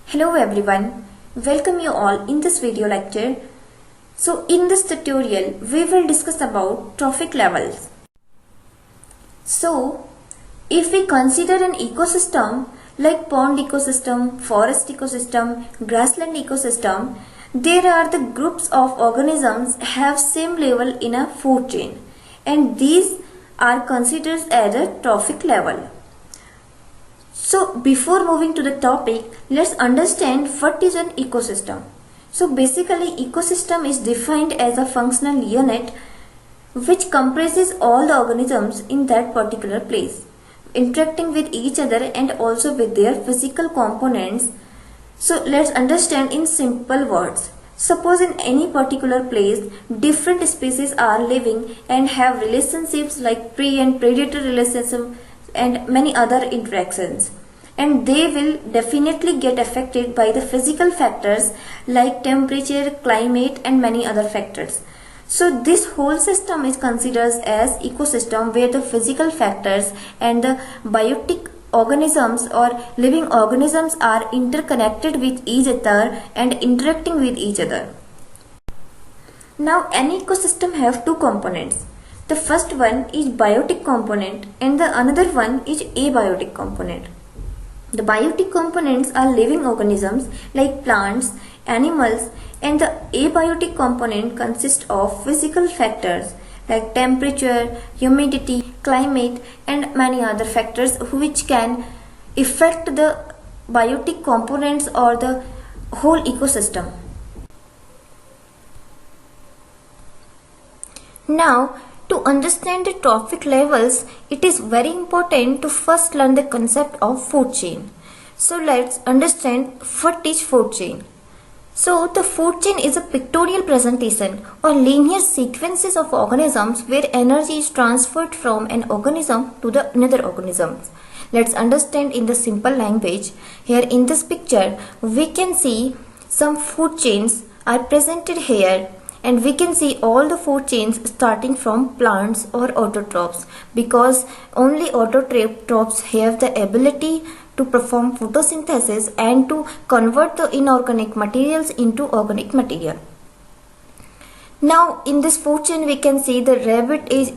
Hello everyone, welcome you all in this video lecture. So in this tutorial we will discuss about trophic levels. So if we consider an ecosystem like pond ecosystem, forest ecosystem, grassland ecosystem, there are the groups of organisms have same level in a food chain, and these are considered as a trophic level. So before moving to the topic, let's understand what is an ecosystem. So basically ecosystem is defined as a functional unit which comprises all the organisms in that particular place, interacting with each other and also with their physical components. So let's understand in simple words. Suppose in any particular place, different species are living and have relationships like prey and predator relationship and many other interactions, and they will definitely get affected by the physical factors like temperature, climate and many other factors. So this whole system is considered as ecosystem, where the physical factors and the biotic organisms or living organisms are interconnected with each other and interacting with each other. Now an ecosystem have two components. The first one is biotic component and the another one is abiotic component. The biotic components are living organisms like plants, animals, and the abiotic component consists of physical factors like temperature, humidity, climate and many other factors which can affect the biotic components or the whole ecosystem. Now, to understand the trophic levels, it is very important to first learn the concept of food chain. So let's understand what is food chain. So the food chain is a pictorial presentation or linear sequences of organisms where energy is transferred from an organism to the another organism. Let's understand in the simple language. Here in this picture we can see some food chains are presented here. And we can see all the food chains starting from plants or autotrophs, because only autotrophs have the ability to perform photosynthesis and to convert the inorganic materials into organic material. Now in this food chain we can see the rabbit is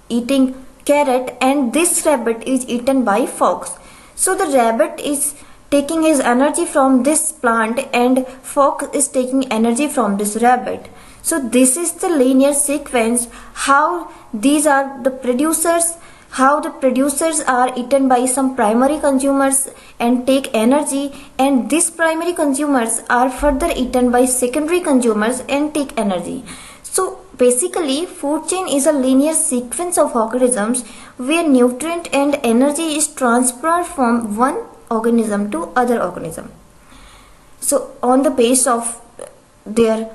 eating carrot and this rabbit is eaten by fox. So the rabbit is taking his energy from this plant and fox is taking energy from this rabbit. So this is the linear sequence how these are the producers, how the producers are eaten by some primary consumers and take energy, and these primary consumers are further eaten by secondary consumers and take energy. So basically food chain is a linear sequence of organisms where nutrient and energy is transferred from one organism to other organism. So on the base of their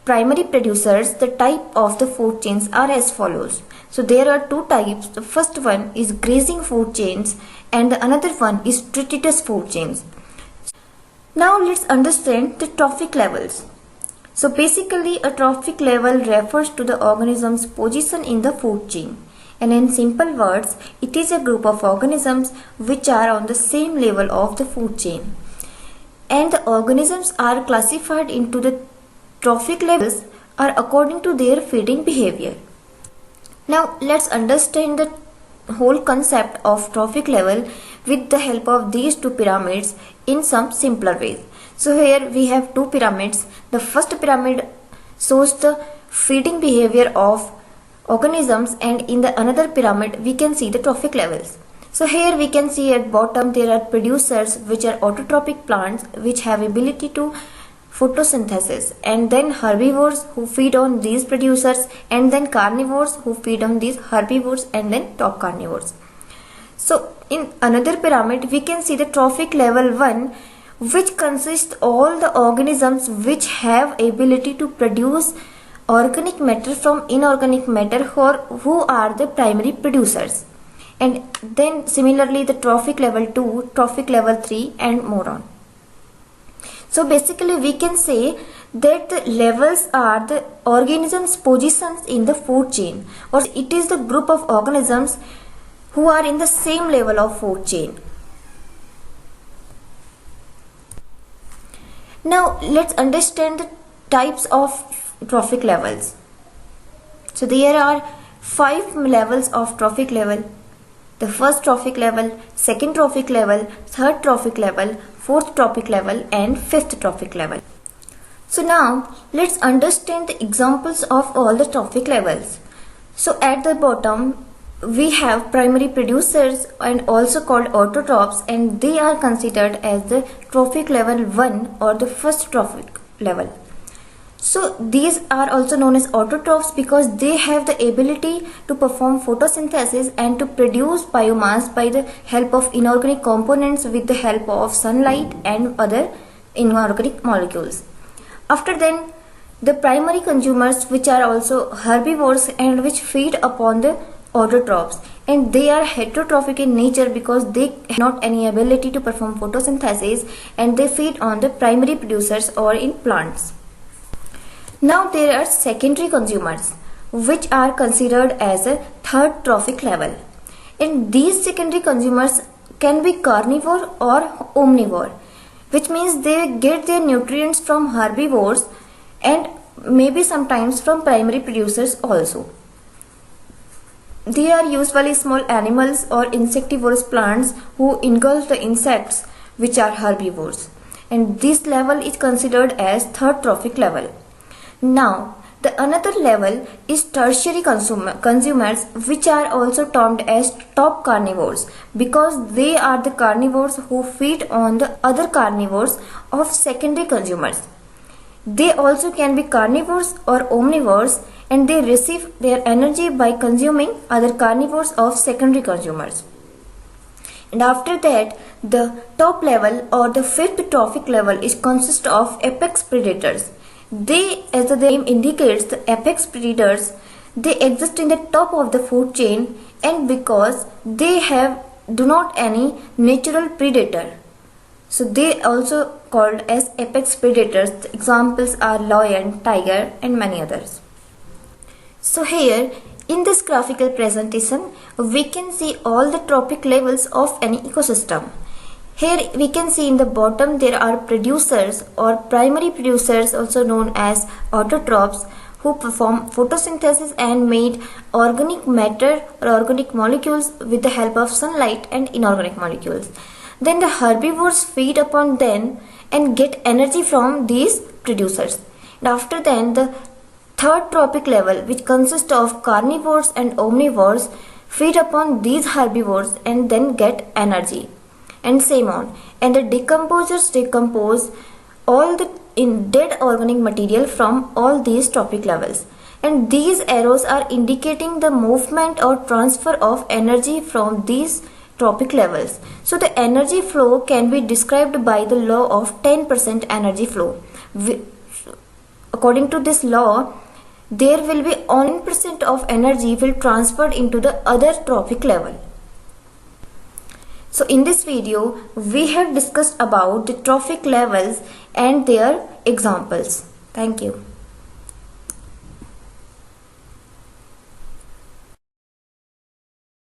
primary producers, the type of the food chains are as follows. So there are two types. The first one is grazing food chains and the another one is detritus food chains. Now let's understand the trophic levels. So basically a trophic level refers to the organism's position in the food chain. And in simple words, it is a group of organisms which are on the same level of the food chain. And the organisms are classified into the trophic levels are according to their feeding behavior. Now let's understand the whole concept of trophic level with the help of these two pyramids in some simpler ways. So here we have two pyramids. The first pyramid shows the feeding behavior of organisms, and in the another pyramid we can see the trophic levels. So here we can see at bottom there are producers which are autotrophic plants which have ability to photosynthesis, and then herbivores who feed on these producers, and then carnivores who feed on these herbivores, and then top carnivores. So in another pyramid we can see the trophic level 1, which consists all the organisms which have ability to produce organic matter from inorganic matter, who are the primary producers. And then similarly the trophic level 2, trophic level 3 and more on. So basically we can say that the levels are the organisms' positions in the food chain, or it is the group of organisms who are in the same level of food chain. Now let's understand the types of trophic levels. So there are 5 levels of trophic level. The first trophic level, second trophic level, third trophic level, fourth trophic level and fifth trophic level. So now let's understand the examples of all the trophic levels. So at the bottom we have primary producers and also called autotrophs, and they are considered as the trophic level 1 or the first trophic level. So these are also known as autotrophs because they have the ability to perform photosynthesis and to produce biomass by the help of inorganic components with the help of sunlight and other inorganic molecules. After then, the primary consumers, which are also herbivores and which feed upon the autotrophs, and they are heterotrophic in nature because they have not any ability to perform photosynthesis and they feed on the primary producers or in plants. Now there are secondary consumers, which are considered as a third trophic level, and these secondary consumers can be carnivore or omnivore, which means they get their nutrients from herbivores and maybe sometimes from primary producers also. They are usually small animals or insectivorous plants who engulf the insects, which are herbivores, and this level is considered as third trophic level. Now the another level is tertiary consumers, which are also termed as top carnivores because they are the carnivores who feed on the other carnivores of secondary consumers. They also can be carnivores or omnivores, and they receive their energy by consuming other carnivores of secondary consumers. And after that, the top level or the fifth trophic level is consist of apex predators. They, as the name indicates, the apex predators, they exist in the top of the food chain, and because they do not any natural predator, so they also called as apex predators. The examples are lion, tiger and many others. So here in this graphical presentation we can see all the trophic levels of any ecosystem. Here we can see in the bottom there are producers or primary producers, also known as autotrophs, who perform photosynthesis and made organic matter or organic molecules with the help of sunlight and inorganic molecules. Then the herbivores feed upon them and get energy from these producers. And after then, the third trophic level, which consists of carnivores and omnivores, feed upon these herbivores and then get energy, and same on. And the decomposers decompose all the dead organic material from all these trophic levels, and these arrows are indicating the movement or transfer of energy from these trophic levels. So the energy flow can be described by the law of 10% energy flow. According to this law, there will be 1% of energy will transferred into the other trophic level. So in this video, we have discussed about the trophic levels and their examples. Thank you.